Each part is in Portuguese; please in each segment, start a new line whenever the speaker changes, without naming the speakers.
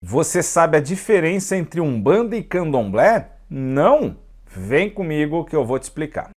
Você sabe a diferença entre Umbanda e Candomblé? Não? Vem comigo que eu vou te explicar.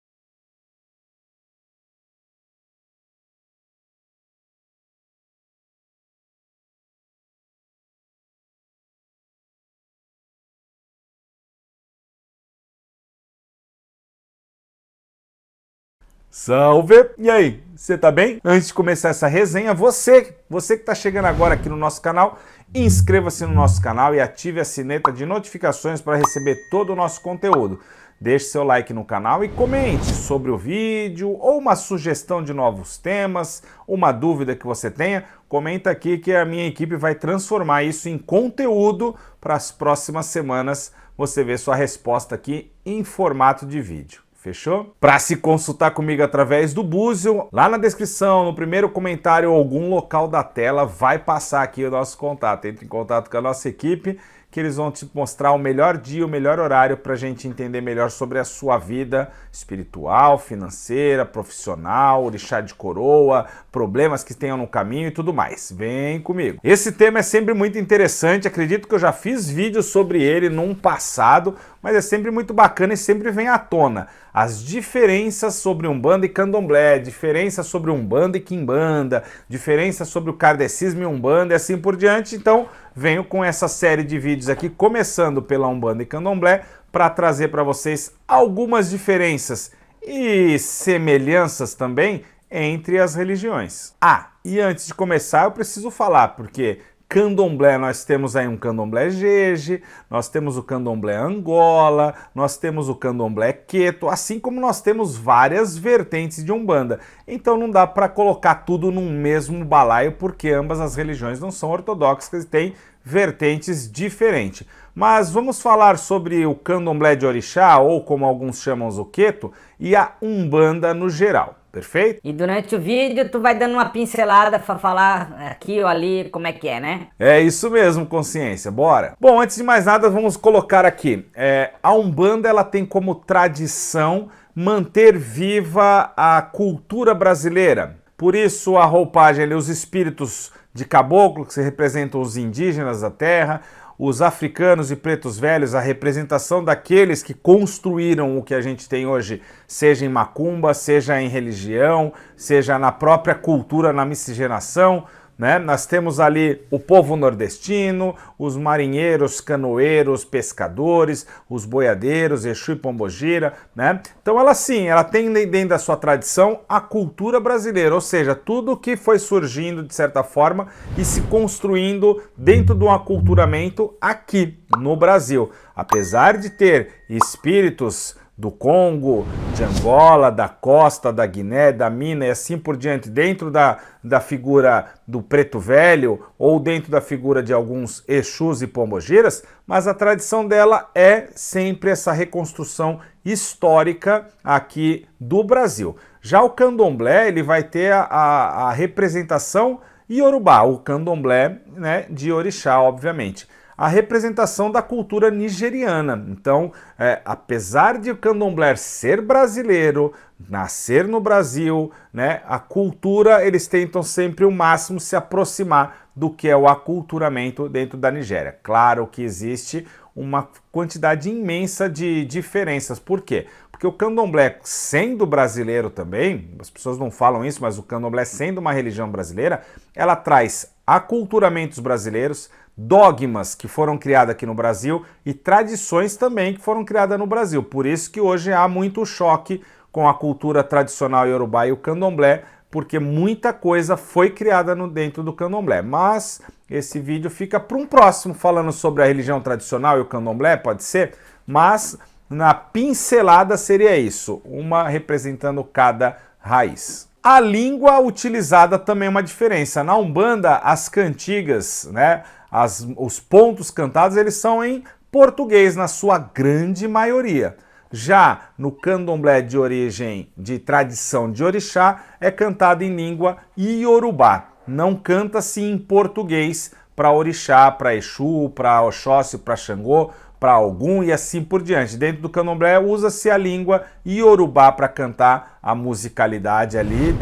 Salve! E aí, você tá bem? Antes de começar essa resenha, você que tá chegando agora aqui no nosso canal, inscreva-se no nosso canal e ative a sineta de notificações para receber todo o nosso conteúdo. Deixe seu like no canal e comente sobre o vídeo ou uma sugestão de novos temas, uma dúvida que você tenha, comenta aqui que a minha equipe vai transformar isso em conteúdo para as próximas semanas você ver sua resposta aqui em formato de vídeo. Fechou? Para se consultar comigo através do Búzio, lá na descrição, no primeiro comentário ou algum local da tela, vai passar aqui o nosso contato. Entre em contato com a nossa equipe, que eles vão te mostrar o melhor dia, o melhor horário para a gente entender melhor sobre a sua vida espiritual, financeira, profissional, orixá de coroa, problemas que tenham no caminho e tudo mais. Vem comigo. Esse tema é sempre muito interessante, acredito que eu já fiz vídeos sobre ele num passado, mas é sempre muito bacana e sempre vem à tona. As diferenças sobre Umbanda e Candomblé, diferença sobre Umbanda e Quimbanda, diferença sobre o kardecismo e Umbanda e assim por diante. Então, venho com essa série de vídeos aqui, começando pela Umbanda e Candomblé, para trazer para vocês algumas diferenças e semelhanças também entre as religiões. E antes de começar, eu preciso falar, porque Candomblé, nós temos aí um Candomblé Jeje, nós temos o Candomblé Angola, nós temos o Candomblé Queto, assim como nós temos várias vertentes de Umbanda. Então não dá para colocar tudo num mesmo balaio, porque ambas as religiões não são ortodoxas e têm vertentes diferentes. Mas vamos falar sobre o Candomblé de Orixá, ou como alguns chamam o Queto, e a Umbanda no geral. Perfeito?
E durante o vídeo tu vai dando uma pincelada para falar aqui ou ali como é que é, né?
É isso mesmo, consciência. Bora! Bom, antes de mais nada, vamos colocar aqui. A Umbanda ela tem como tradição manter viva a cultura brasileira. Por isso a roupagem ali, os espíritos de caboclo, que se representam os indígenas da terra, os africanos e pretos velhos, a representação daqueles que construíram o que a gente tem hoje, seja em macumba, seja em religião, seja na própria cultura, na miscigenação, né? Nós temos ali o povo nordestino, os marinheiros, canoeiros, pescadores, os boiadeiros, Exu e Pombogira, né? Então ela sim, ela tem dentro da sua tradição a cultura brasileira, ou seja, tudo que foi surgindo de certa forma e se construindo dentro de um aculturamento aqui no Brasil. Apesar de ter espíritos do Congo, de Angola, da Costa, da Guiné, da Mina e assim por diante, dentro da figura do preto velho ou dentro da figura de alguns Exus e Pombogiras, mas a tradição dela é sempre essa reconstrução histórica aqui do Brasil. Já o Candomblé, ele vai ter a representação iorubá, o Candomblé, né, de orixá, obviamente. A representação da cultura nigeriana. Então, apesar de o Candomblé ser brasileiro, nascer no Brasil, né, a cultura, eles tentam sempre o máximo se aproximar do que é o aculturamento dentro da Nigéria. Claro que existe uma quantidade imensa de diferenças. Por quê? Porque o Candomblé, sendo brasileiro também, as pessoas não falam isso, mas o Candomblé sendo uma religião brasileira, ela traz aculturamentos brasileiros, dogmas que foram criados aqui no Brasil e tradições também que foram criadas no Brasil. Por isso que hoje há muito choque com a cultura tradicional iorubá e o Candomblé, porque muita coisa foi criada dentro do Candomblé. Mas esse vídeo fica para um próximo, falando sobre a religião tradicional e o Candomblé, pode ser? Mas na pincelada seria isso, uma representando cada raiz. A língua utilizada também é uma diferença. Na Umbanda, as cantigas, né, os pontos cantados, eles são em português, na sua grande maioria. Já no Candomblé de origem, de tradição de orixá, é cantado em língua iorubá. Não canta-se em português para orixá, para Exu, para Oxóssi, para Xangô, para algum e assim por diante. Dentro do candomblé usa-se a língua iorubá para cantar a musicalidade ali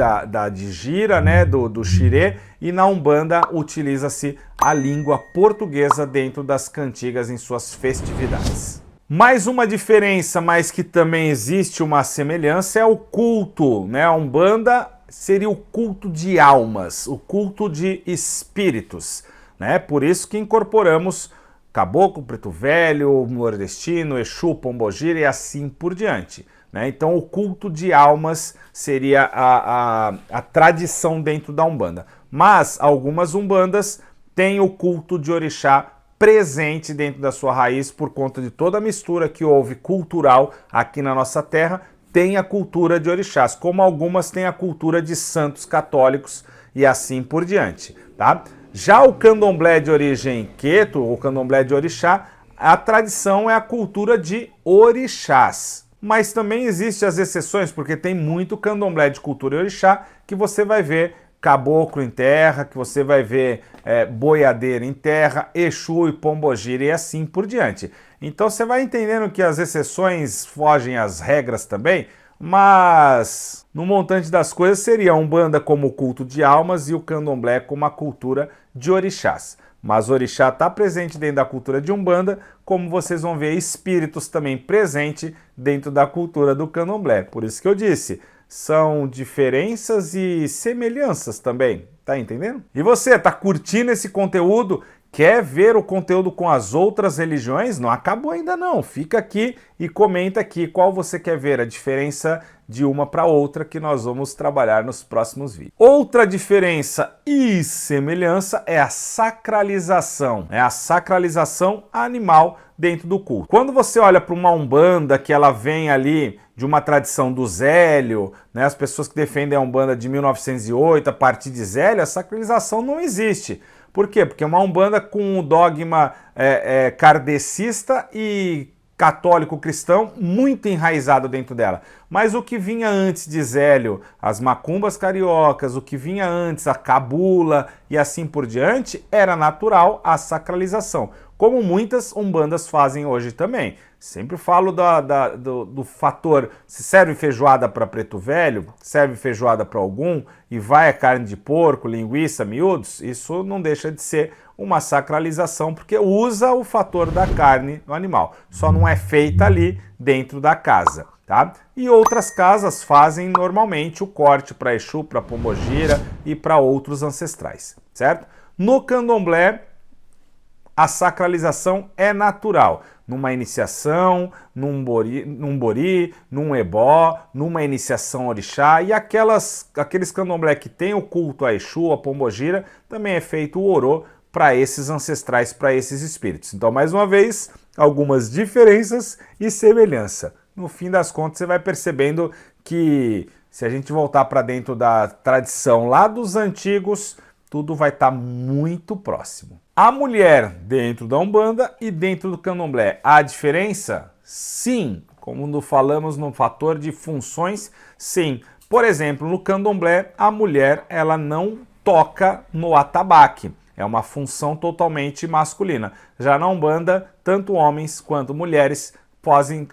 de gira, né, do xirê, e na Umbanda utiliza-se a língua portuguesa dentro das cantigas em suas festividades. Mais uma diferença, mas que também existe uma semelhança, é o culto, né? A Umbanda seria o culto de almas, o culto de espíritos, né? Por isso que incorporamos Caboclo, Preto Velho, Nordestino, Exu, Pombogira e assim por diante, né? Então o culto de almas seria a tradição dentro da Umbanda. Mas algumas Umbandas têm o culto de orixá presente dentro da sua raiz por conta de toda a mistura que houve cultural aqui na nossa terra. Tem a cultura de orixás, como algumas têm a cultura de santos católicos e assim por diante, tá? Já o candomblé de origem queto, ou candomblé de orixá, a tradição é a cultura de orixás. Mas também existem as exceções, porque tem muito candomblé de cultura de orixá que você vai ver caboclo em terra, que você vai ver boiadeiro em terra, Exu e Pombogira e assim por diante. Então você vai entendendo que as exceções fogem às regras também, mas no montante das coisas seria a Umbanda como o culto de almas e o candomblé como a cultura de orixás. Mas o orixá está presente dentro da cultura de Umbanda, como vocês vão ver espíritos também presentes dentro da cultura do candomblé. Por isso que eu disse, são diferenças e semelhanças também, tá entendendo? E você, tá curtindo esse conteúdo? Quer ver o conteúdo com as outras religiões? Não acabou ainda não, fica aqui e comenta aqui qual você quer ver, a diferença de uma para outra que nós vamos trabalhar nos próximos vídeos. Outra diferença e semelhança é a sacralização, animal dentro do culto. Quando você olha para uma Umbanda que ela vem ali de uma tradição do Zélio, né, as pessoas que defendem a Umbanda de 1908 a partir de Zélio, a sacralização não existe. Por quê? Porque é uma Umbanda com um dogma kardecista e católico-cristão muito enraizado dentro dela. Mas o que vinha antes de Zélio, as macumbas cariocas, o que vinha antes, a cabula e assim por diante, era natural a sacralização, como muitas umbandas fazem hoje também. Sempre falo do fator, se serve feijoada para preto velho, serve feijoada para algum, e vai a carne de porco, linguiça, miúdos, isso não deixa de ser uma sacralização, porque usa o fator da carne no animal, só não é feita ali dentro da casa, tá? E outras casas fazem normalmente o corte para Exu, para Pombogira e para outros ancestrais, certo? No candomblé, a sacralização é natural, numa iniciação, num bori, num ebó, numa iniciação orixá, e aqueles candomblé que tem o culto a Exu, a Pombogira, também é feito o orô para esses ancestrais, para esses espíritos. Então, mais uma vez, algumas diferenças e semelhança. No fim das contas, você vai percebendo que se a gente voltar para dentro da tradição lá dos antigos, tudo vai estar muito próximo. A mulher dentro da Umbanda e dentro do candomblé, há diferença? Sim. Como falamos no fator de funções, sim. Por exemplo, no candomblé, a mulher ela não toca no atabaque. É uma função totalmente masculina. Já na Umbanda, tanto homens quanto mulheres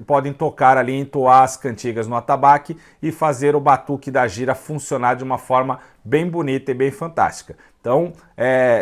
podem tocar ali, entoar as cantigas no atabaque e fazer o batuque da gira funcionar de uma forma bem bonita e bem fantástica. Então,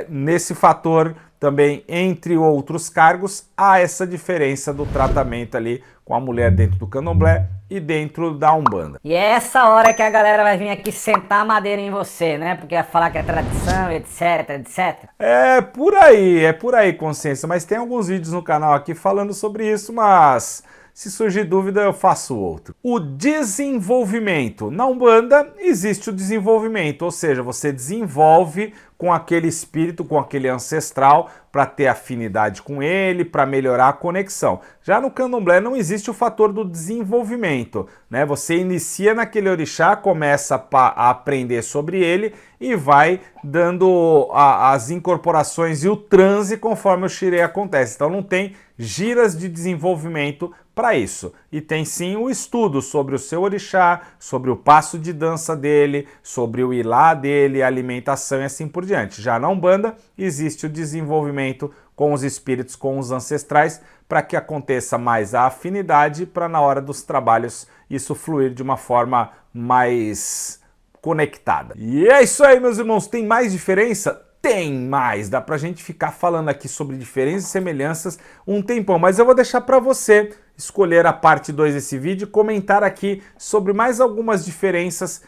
nesse fator também, entre outros cargos, há essa diferença do tratamento ali com a mulher dentro do candomblé e dentro da Umbanda.
E é essa hora que a galera vai vir aqui sentar a madeira em você, né? Porque vai falar que é tradição, etc, etc.
É por aí, consciência. Mas tem alguns vídeos no canal aqui falando sobre isso, mas se surgir dúvida eu faço outro. O desenvolvimento. Na Umbanda existe o desenvolvimento, ou seja, você desenvolve com aquele espírito, com aquele ancestral, para ter afinidade com ele, para melhorar a conexão. Já no candomblé não existe o fator do desenvolvimento, né? Você inicia naquele orixá, começa a aprender sobre ele e vai dando as incorporações e o transe conforme o xirê acontece. Então não tem giras de desenvolvimento para isso. E tem sim o estudo sobre o seu orixá, sobre o passo de dança dele, sobre o ilá dele, a alimentação e assim por diante. Já na Umbanda existe o desenvolvimento com os espíritos, com os ancestrais, para que aconteça mais a afinidade, para na hora dos trabalhos isso fluir de uma forma mais conectada. E é isso aí, meus irmãos. Tem mais diferença? Tem mais. Dá pra gente ficar falando aqui sobre diferenças e semelhanças um tempão, mas eu vou deixar para você escolher a parte 2 desse vídeo e comentar aqui sobre mais algumas diferenças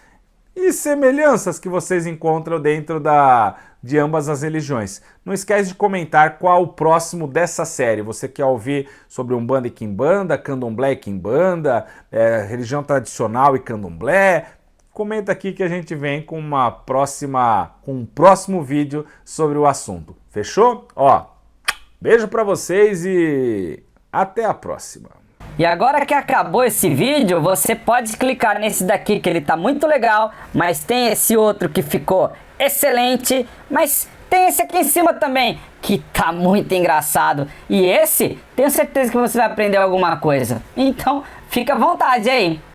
e semelhanças que vocês encontram dentro de ambas as religiões. Não esquece de comentar qual o próximo dessa série. Você quer ouvir sobre Umbanda e Quimbanda, Candomblé e Quimbanda, religião tradicional e Candomblé? Comenta aqui que a gente vem com um próximo vídeo sobre o assunto. Fechou? Ó, beijo pra vocês e até a próxima.
E agora que acabou esse vídeo, você pode clicar nesse daqui que ele tá muito legal, mas tem esse outro que ficou excelente, mas tem esse aqui em cima também que tá muito engraçado. E esse, tenho certeza que você vai aprender alguma coisa. Então, fica à vontade aí.